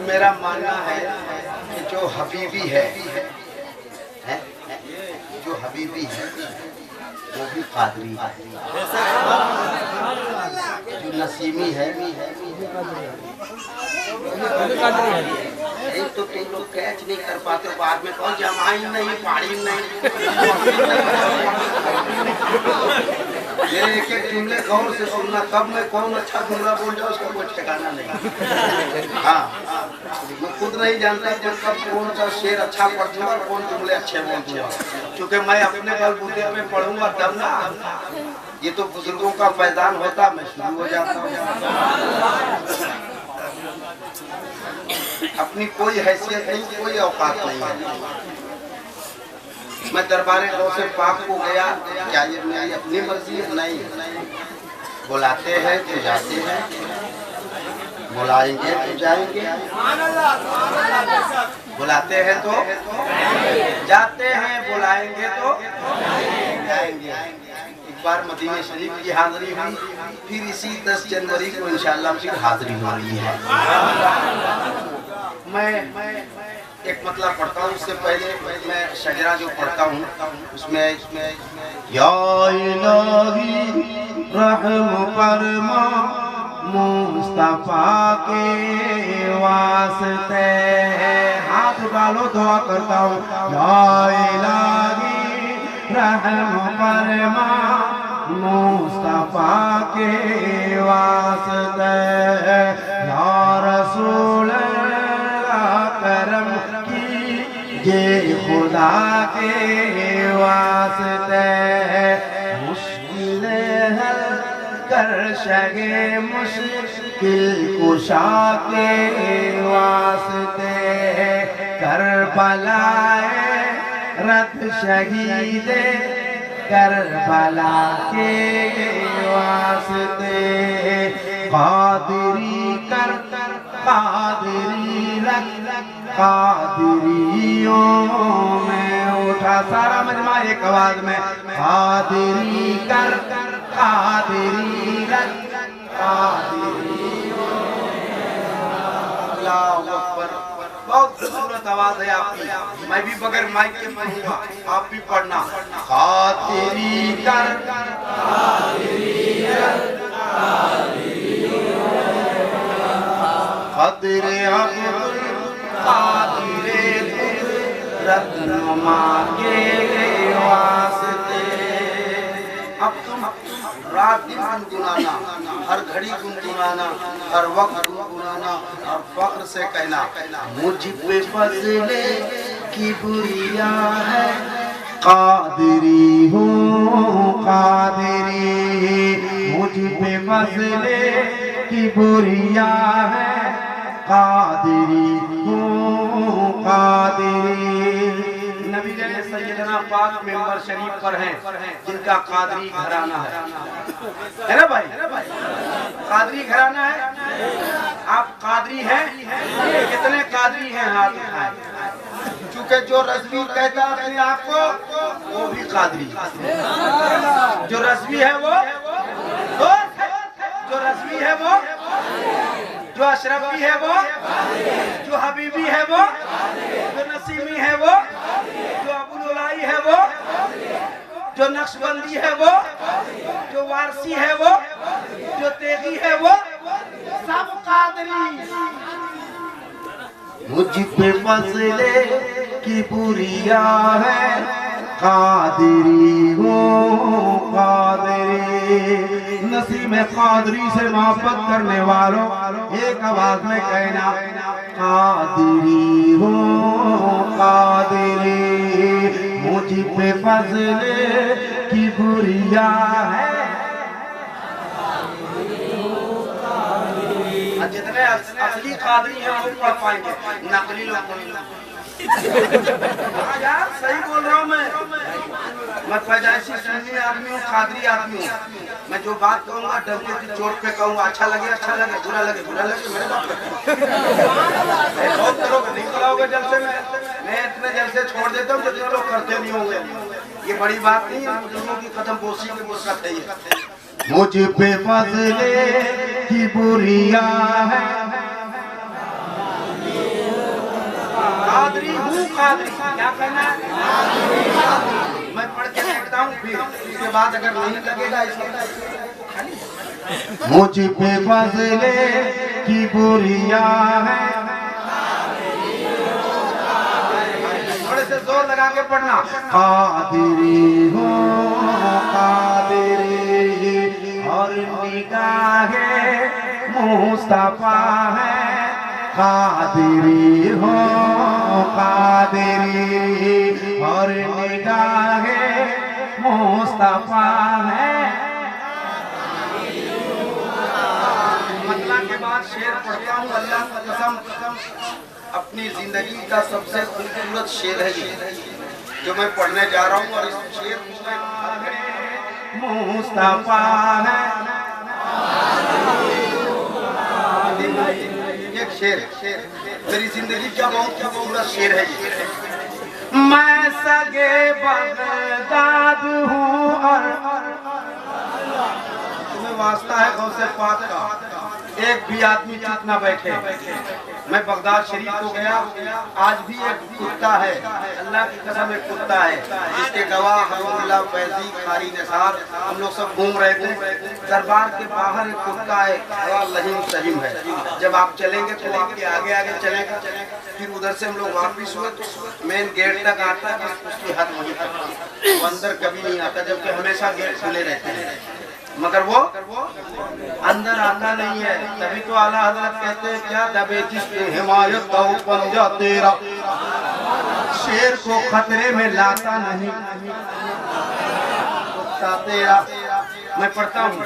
मेरा मानना है कि जो हबीबी है जो हबीबी है वो भी कादरी है, जो नसीमी है एक तो तुम लोग कैच नहीं कर पाते, बाद में कौन जमाई नहीं पाड़ी नहीं मेरे एक एक जुमले गौर से सुनना, कब मैं कौन अच्छा जुमला बोल जाऊँ उसका कोई ठिकाना नहीं। हाँ मैं खुद नहीं जानता कि कब कौन सा शेर अच्छा पढ़ूंगा और कौन जुमले अच्छे बोलूंगा, क्योंकि मैं अपने बलबूते में पढ़ूंगा तब ना, ये तो बुजुर्गों का फैजान होता मैं शुरू हो जाता हूँ। अपनी कोई हैसियत नहीं, कोई औकात नहीं है। मैं दरबारे गौसे पाक को गया, क्या ये मेरी अपनी मर्जी है? नहीं, बुलाते हैं तो जाते हैं, बुलाएंगे तो जाएंगे, बुलाते हैं तो जाते हैं, बुलाएंगे तो जाएंगे। एक बार मदीने शरीफ की हाजिरी हुई, फिर इसी 10 जनवरी को इंशाअल्लाह फिर हाजिरी हो रही है। मैं एक मतलब पढ़ता हूँ, उससे पहले मैं शजरा जो पढ़ता हूँ उसमें या इलाही रहम फरमा मुस्तफा के वास्ते, हाथ डालो दुआ करता हूँ। या इलाही रहम फरमा मुस्तफा के वास्ते, या रसूल करम कीजिए खुदा के वास्ते, मुश्किलें हल कर सके मुश्किल कुशा के वास्ते, करबलाए रत शहीदे करबला के वास्ते, कादरी कर कादरी रख कादरियों में उठा सारा मजमा एक आवाज में, कादरी कर कादरी रख कादरियों में। अल्लाहु अकबर, बहुत खूबसूरत आवाज है आपकी, मैं भी बगैर माइक के पढ़ूंगा, आप भी पढ़ना। कादरी कर कादरी रख कदरे अब्दुल कादिरे रत्नमा के वास्ते। अब तुम रात दिन गुनगुनाना, हर घड़ी गुनगुनाना, हर वक्त गुनगुनाना और फख्र से कहना, मुझ पे फजले की बुरिया है कादरी हूँ कादरी, मुझ पे फजले की बुरिया है कादरी हूँ कादरी। नबी जैसे सैयदना पाक मेंबर शरीफ पर हैं जिनका कादरी घराना है ना भाई? कादरी घराना है। आप कादरी हैं? कितने कादरी हैं हाथ उठाएं? क्योंकि जो रज़वी कहता है अपने आप को वो भी कादरी, जो रज़वी है वो, जो रज़वी है वो, जो अशरफी है वो, जो हबीबी है वो, जो नसीमी है वो, जो अबुलुलाई है वो, जो नक्शबंदी है वो, जो वारसी है वो, जो तेगी है वो, सब कादरी। मुझ पे फजले की बुरिया है कादरी हूँ कादरी। नसीम कादरी से मोहब्बत करने वालों एक आवाज में कहना, कादरी हूँ कादरी, मुझ पे फजले की बुरिया है। जितने असली कादरी हैं वो पढ़ पाएंगे, नकली लोग यार सही बोल रहा हूँ मैं पैदाइशी सुन्नी आदमी हूँ, कादरी आदमी हूँ। मैं जो बात कहूँगा डंके की चोट पे कहूँगा, अच्छा लगे, बुरा लगे मेरे बात बहुत करोगे, नहीं कराओगे जलसे में, मैं इतने जलसे छोड़ देता हूँ जितने लोग करते नहीं होंगे। ये बड़ी बात नहीं है, बुजुर्गों की कदम बोसी की बरकत है ये। मुझ पे फजले की बुरिया है कादरी। क्या करना है? मैं पढ़ के देखता हूँ, फिर उसके बाद अगर नहीं लगेगा इसके मुझ पे फजले की बुरिया है। थोड़े से जोर लगा के पढ़ना। कादिरी हो कादिरी और निगाहे मुस्तफा है। कादिरी हो कादिरी और निगाहे मुस्तफा है। मतलब के बाद शेर पढ़ता हूँ, अल्लाह की कसम अपनी जिंदगी का सबसे खूबसूरत शेर है ये जो मैं पढ़ने जा रहा हूँ। और इस शेर मुस्तफा है। एक शेर मेरी जिंदगी का बहुत खूबसूरत शेर है ये। मैं सगे बगदाद हूँ और तुम्हें वास्ता है गौसे पाक का, एक भी आदमी चुप ना बैठे। मैं बगदाद शरीफ को गया, आज भी एक कुत्ता है, अल्लाह की कसम एक कुत्ता है जिसके गवाह हजरतुल्लाह फैजी कारी निसार हम लोग सब घूम रहे थे। दरबार के बाहर एक कुत्ता है, बड़ा लहीम सहीम है। जब आप चलेंगे तो आपके आगे आगे चलेगा, फिर उधर से हम लोग वापिस हुए तो मेन गेट तक आता है, बस उसकी हद वहीं तक, वो अंदर कभी नहीं आता, जबकि हमेशा गेट खुले रहते हैं, मगर वो अंदर आता नहीं है। तभी तो आला हजरत कहते हैं क्या दबे जिसके हिमायत का पंजा तेरा, शेर को खतरे में लाता नहीं कुत्ता तेरा। मैं पढ़ता हूँ।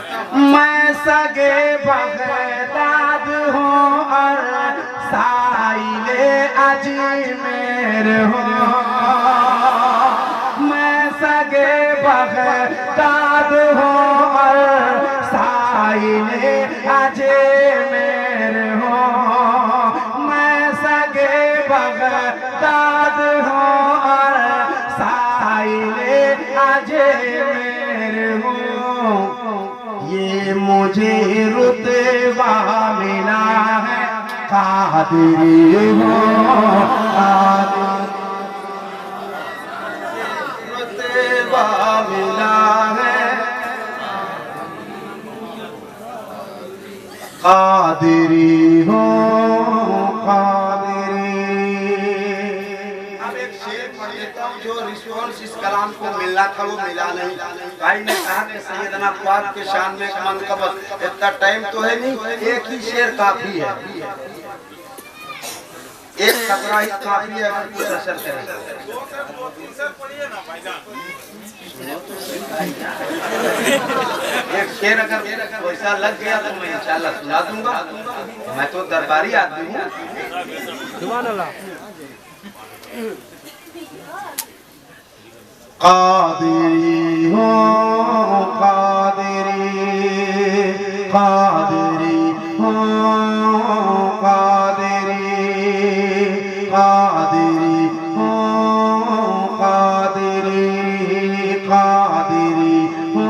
मैं सगे बगदाद हूँ और साइले अजमेर हूँ। मैं सगे बगदाद हूँ और साइले अजमेर हूँ। मैं सगे बगदाद हूँ और साइले अजमेर हूँ। ये मुझे रुतबा मिला है कादिरी हो रुतबा मिला है कादिरी हो कादिरी। अब एक शेर पढ़ देता हूँ जो रिस्पॉन्स इस कलाम को मिलना था वो मिला नहीं। भाई ने कहा कि सैयदना पाक के शान में एक मनकबत, इतना टाइम तो है नहीं, एक ही शेर काफी है, एक कतरा ही काफी है अगर कुछ असर करे। एक शेर अगर वैसा लग गया तो मैं इंशाल्लाह सुना दूंगा। मैं तो दरबारी आदमी हूँ। कादिरी हो कादिरी कादिरी हो कादिरी कादिरी हो कादिरी कादिरी हो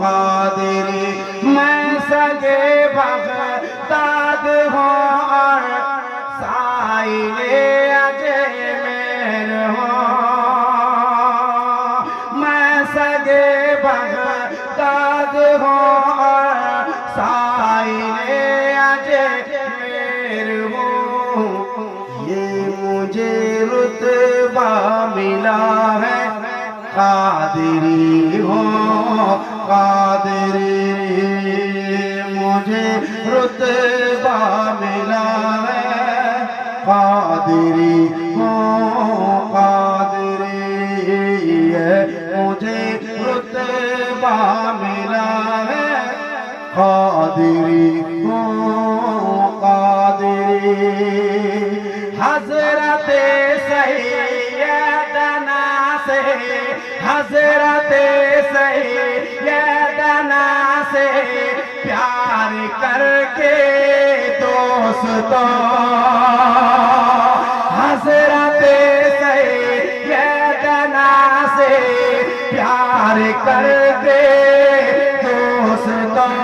कादिरी। मैं सगे बगदाद हूँ और साइले अजमेर हूँ। सगे बगदाद हो और साइले अजमेर हो। ये मुझे रुतबा मिला है कादिरी हो कादिरी। मुझे रुतबा मिला है कादिरी हो कादिरी। मुझे रुतबा मिला है कादिरी हो कादिरी। हजरत सैयदना से हजरत सैयदना से प्यार करके दोस्तों, हजरत सैयदना से प्यार करके दोस्तों,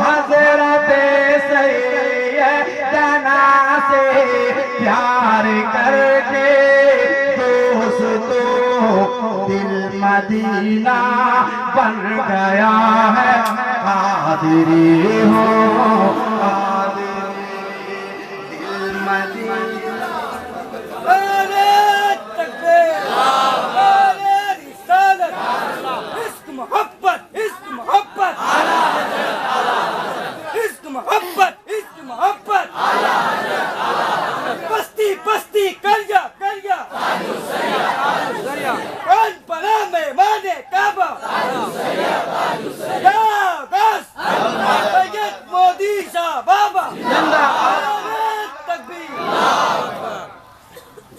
हजरत सैयदना से प्यार कर दिल मदीना बन गया है। कादरी हो कादरी, दिल मदीना। इश्क मोहब्बत, इश्क मोहब्बत, इश्क मोहब्बत, इश्क मोहब्बत। बस्ती बस्ती करिया करिया, कौन बना मेहमाने काबा। या बस सैयद मोदी शाह बाबा तकबीर।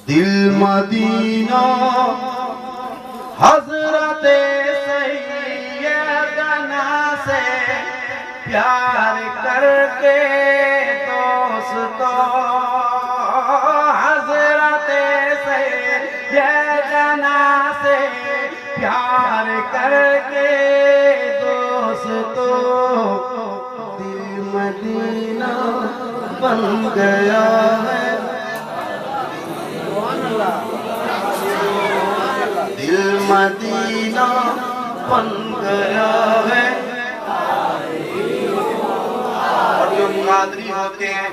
दिल मदीना हजरते सैयदना से प्यार करके दोस्तों, हजरते सैयदना से प्यार करके दोस्तों, दिल मदीना बन गया है। दिल मदीना बन गया है। और जो कादरी होते हैं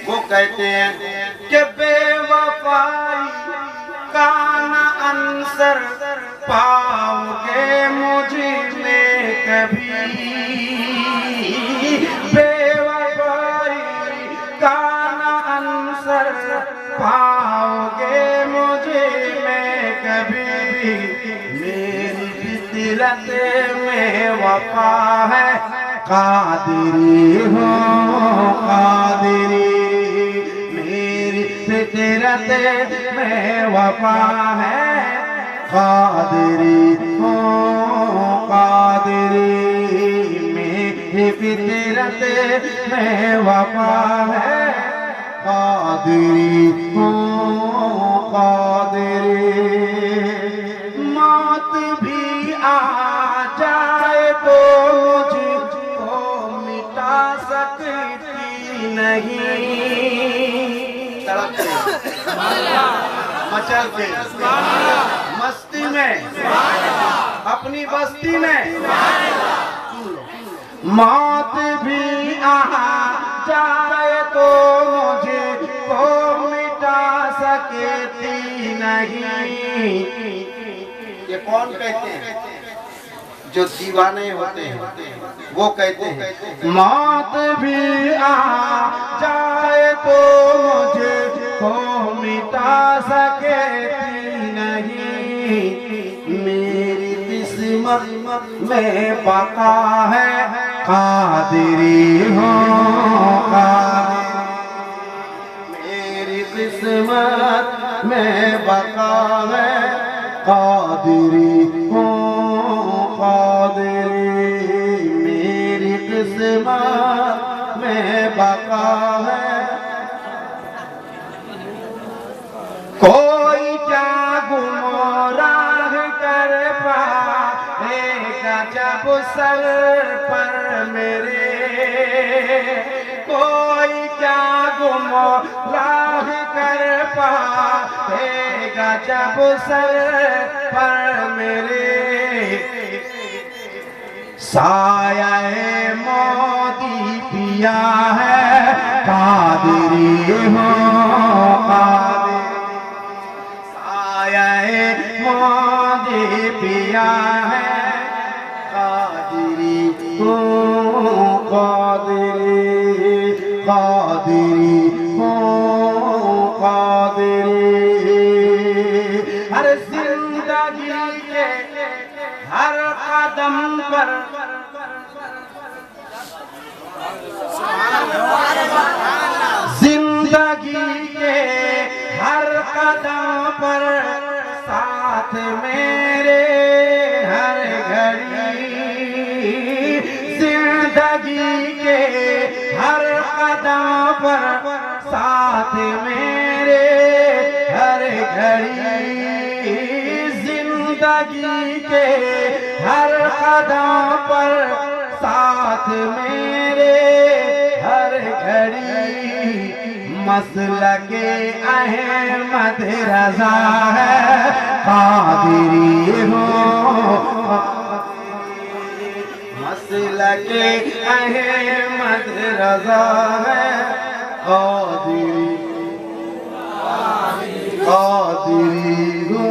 वो कहते हैं कि बेवफाई का न अंसर पाओगे मुझ में कभी, बेवफाई का न अंसर पाओगे मुझे में कभी। मेरी फितरत में वफा है, कादरी हो कादरी, मेरी फितरत में वफा है, कादरी हो कादरी, मेरी फितरत में वफा है, कादरी हो कादरी। मौत भी आ जाए तो मुझको मिटा सकती नहीं। मचलते मस्ती में अपनी बस्ती में, मौत भी आ जाए तो मुझे को मिटा सकती नहीं। ये कौन कहते हैं? जो दीवाने होते हैं वो कहते हैं मौत भी आ जाए तो मुझे को मिटा सकती नहीं। मेरी किस्मत में बका है, कादरी हो कादरी, मेरी किस्मत में बका है, कादरी हो कादरी, मेरी किस्मत में बका है। कोई क्या गुमराह कर पाएगा जब सर पर मेरे, कोई क्या गुमराह कर पाएगा जब सर पर मेरे। साया मोदी पिया है, कादरी हो कादरी, साया मोदी पिया है, कादरी हो कादरी, कादरी हो कादरी। हर जिंदगी के हर कदम पर जिंदगी के हर कदम पर साथ मेरे हर घड़ी, जिंदगी के हर कदम पर साथ मेरे हर घड़ी, जिंदगी के हर कदम पर साथ मेरे हर घड़ी। मसलके अहमद रज़ा है, कादरी लगे अहमद रजा है कादिरी कादिरी